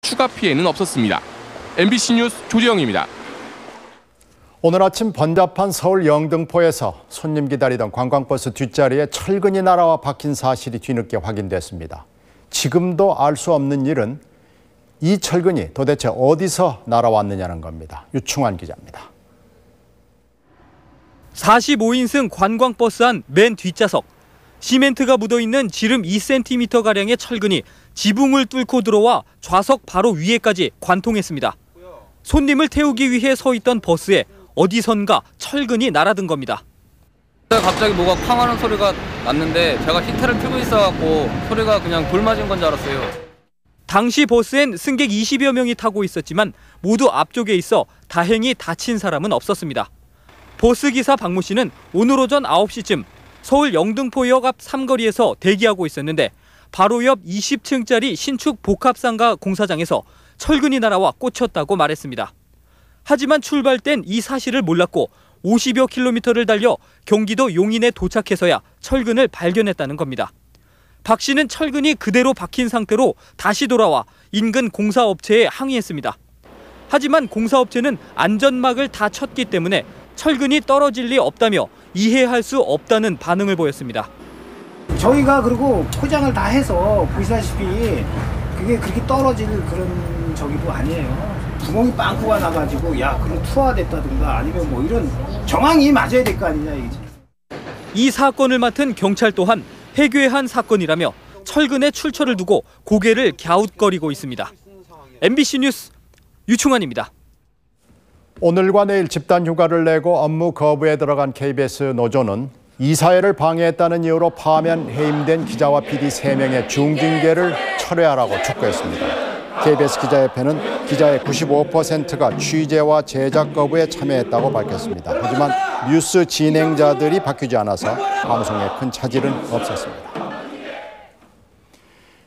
추가 피해는 없었습니다. MBC 뉴스 조지영입니다. 오늘 아침 번잡한 서울 영등포에서 손님 기다리던 관광버스 뒷자리에 철근이 날아와 박힌 사실이 뒤늦게 확인됐습니다. 지금도 알 수 없는 일은 이 철근이 도대체 어디서 날아왔느냐는 겁니다. 유충환 기자입니다. 45인승 관광버스 안 맨 뒷좌석. 시멘트가 묻어있는 지름 2cm가량의 철근이 지붕을 뚫고 들어와 좌석 바로 위에까지 관통했습니다. 손님을 태우기 위해 서 있던 버스에 어디선가 철근이 날아든 겁니다. 갑자기 뭐가 쾅 하는 소리가 났는데 제가 히터를 켜고 있어갖고 소리가 그냥 돌 맞은 건 줄 알았어요. 당시 버스엔 승객 20여 명이 타고 있었지만 모두 앞쪽에 있어 다행히 다친 사람은 없었습니다. 버스기사 박모 씨는 오늘 오전 9시쯤 서울 영등포역 앞 삼거리에서 대기하고 있었는데 바로 옆 20층짜리 신축 복합상가 공사장에서 철근이 날아와 꽂혔다고 말했습니다. 하지만 출발 땐 이 사실을 몰랐고 50여 킬로미터를 달려 경기도 용인에 도착해서야 철근을 발견했다는 겁니다. 박 씨는 철근이 그대로 박힌 상태로 다시 돌아와 인근 공사업체에 항의했습니다. 하지만 공사업체는 안전막을 다 쳤기 때문에 철근이 떨어질 리 없다며 이해할 수 없다는 반응을 보였습니다. 저희가 그리고 포장을 다 해서 보시다시피 그게 그렇게 떨어질 그런 저기도 아니에요. 구멍이 빵꾸가 나가지고 야 그럼 투하됐다든가 아니면 뭐 이런 정황이 맞아야 될 거 아니냐 이거지. 이 사건을 맡은 경찰 또한 해괴한 사건이라며 철근의 출처를 두고 고개를 갸웃거리고 있습니다. MBC 뉴스 유충환입니다. 오늘과 내일 집단 휴가를 내고 업무 거부에 들어간 KBS 노조는 이사회를 방해했다는 이유로 파면 해임된 기자와 PD 3명의 중징계를 철회하라고 촉구했습니다. KBS 기자협회는 기자의 95%가 취재와 제작 거부에 참여했다고 밝혔습니다. 하지만 뉴스 진행자들이 바뀌지 않아서 방송에 큰 차질은 없었습니다.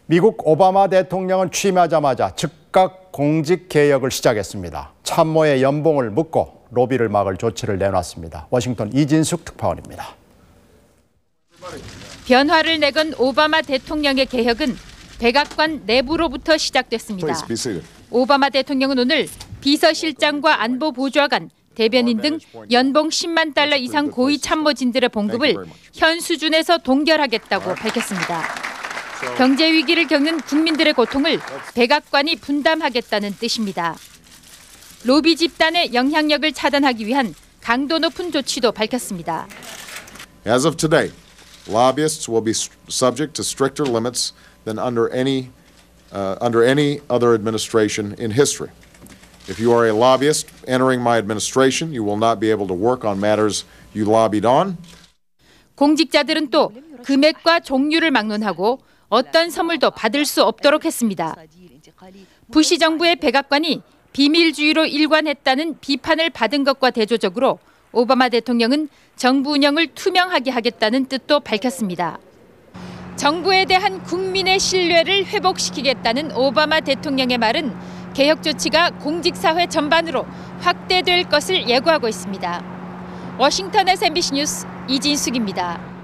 미국 오바마 대통령은 취임하자마자 즉각 공직 개혁을 시작했습니다. 참모의 연봉을 묻고 로비를 막을 조치를 내놨습니다. 워싱턴 이진숙 특파원입니다. 변화를 내건 오바마 대통령의 개혁은 백악관 내부로부터 시작됐습니다. 오바마 대통령은 오늘 비서실장과 안보보좌관, 대변인 등 연봉 10만 달러 이상 고위 참모진들의 봉급을 현 수준에서 동결하겠다고 밝혔습니다. 경제 위기를 겪는 국민들의 고통을 백악관이 분담하겠다는 뜻입니다. 로비 집단의 영향력을 차단하기 위한 강도 높은 조치도 밝혔습니다. As of today, lobbyists will be subject to stricter limits than under any other administration in history. If you are a lobbyist entering my administration, you will not be able to work on matters you lobbied on. 공직자들은 또 금액과 종류를 막론하고 어떤 선물도 받을 수 없도록 했습니다. 부시 정부의 백악관이 비밀주의로 일관했다는 비판을 받은 것과 대조적으로 오바마 대통령은 정부 운영을 투명하게 하겠다는 뜻도 밝혔습니다. 정부에 대한 국민의 신뢰를 회복시키겠다는 오바마 대통령의 말은 개혁 조치가 공직사회 전반으로 확대될 것을 예고하고 있습니다. 워싱턴에서 MBC 뉴스 이진숙입니다.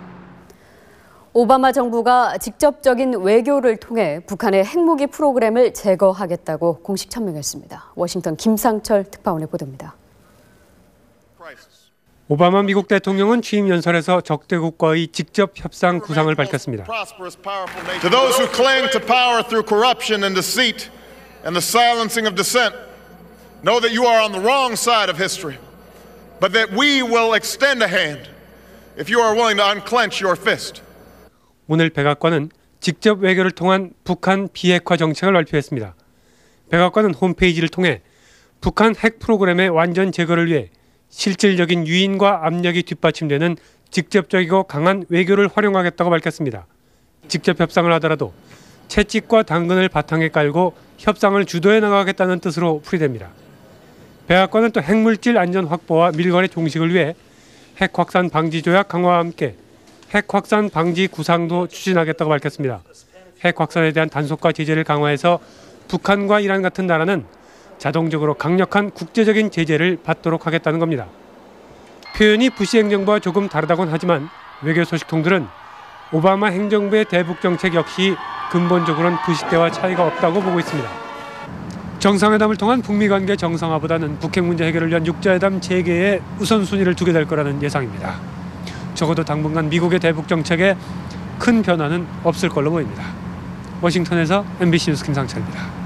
오바마 정부가 직접적인 외교를 통해 북한의 핵무기 프로그램을 제거하겠다고 공식 천명했습니다. 워싱턴 김상철 특파원의 보도입니다. 오바마 미국 대통령은 취임 연설에서 적대국과의 직접 협상 구상을 밝혔습니다. To those who cling to power through corruption and deceit and the silencing of dissent, know that you are on the wrong side of history, but that we will extend a hand if you are willing to unclench your fist. 오늘 백악관은 직접 외교를 통한 북한 비핵화 정책을 발표했습니다. 백악관은 홈페이지를 통해 북한 핵 프로그램의 완전 제거를 위해 실질적인 유인과 압력이 뒷받침되는 직접적이고 강한 외교를 활용하겠다고 밝혔습니다. 직접 협상을 하더라도 채찍과 당근을 바탕에 깔고 협상을 주도해 나가겠다는 뜻으로 풀이됩니다. 백악관은 또 핵물질 안전 확보와 밀거래 종식을 위해 핵 확산 방지 조약 강화와 함께 핵 확산 방지 구상도 추진하겠다고 밝혔습니다. 핵 확산에 대한 단속과 제재를 강화해서 북한과 이란 같은 나라는 자동적으로 강력한 국제적인 제재를 받도록 하겠다는 겁니다. 표현이 부시 행정부와 조금 다르다곤 하지만 외교 소식통들은 오바마 행정부의 대북 정책 역시 근본적으로는 부시 때와 차이가 없다고 보고 있습니다. 정상회담을 통한 북미 관계 정상화보다는 북핵 문제 해결을 위한 육자회담 재개에 우선순위를 두게 될 거라는 예상입니다. 적어도 당분간 미국의 대북 정책에 큰 변화는 없을 걸로 보입니다. 워싱턴에서 MBC 뉴스 김상철입니다.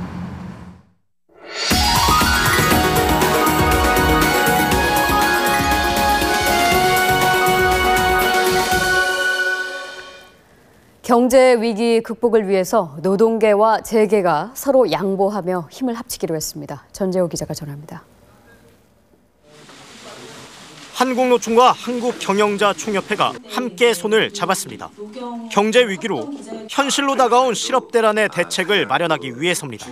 경제 위기 극복을 위해서 노동계와 재계가 서로 양보하며 힘을 합치기로 했습니다. 전재호 기자가 전합니다. 한국노총과 한국경영자총협회가 함께 손을 잡았습니다. 경제 위기로 현실로 다가온 실업대란의 대책을 마련하기 위해서입니다.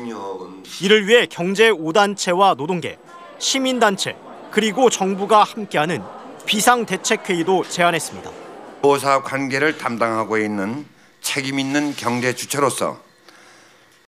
이를 위해 경제 5단체와 노동계, 시민단체, 그리고 정부가 함께하는 비상대책회의도 제안했습니다. 보사 관계를 담당하고 있는 책임 있는 경제 주체로서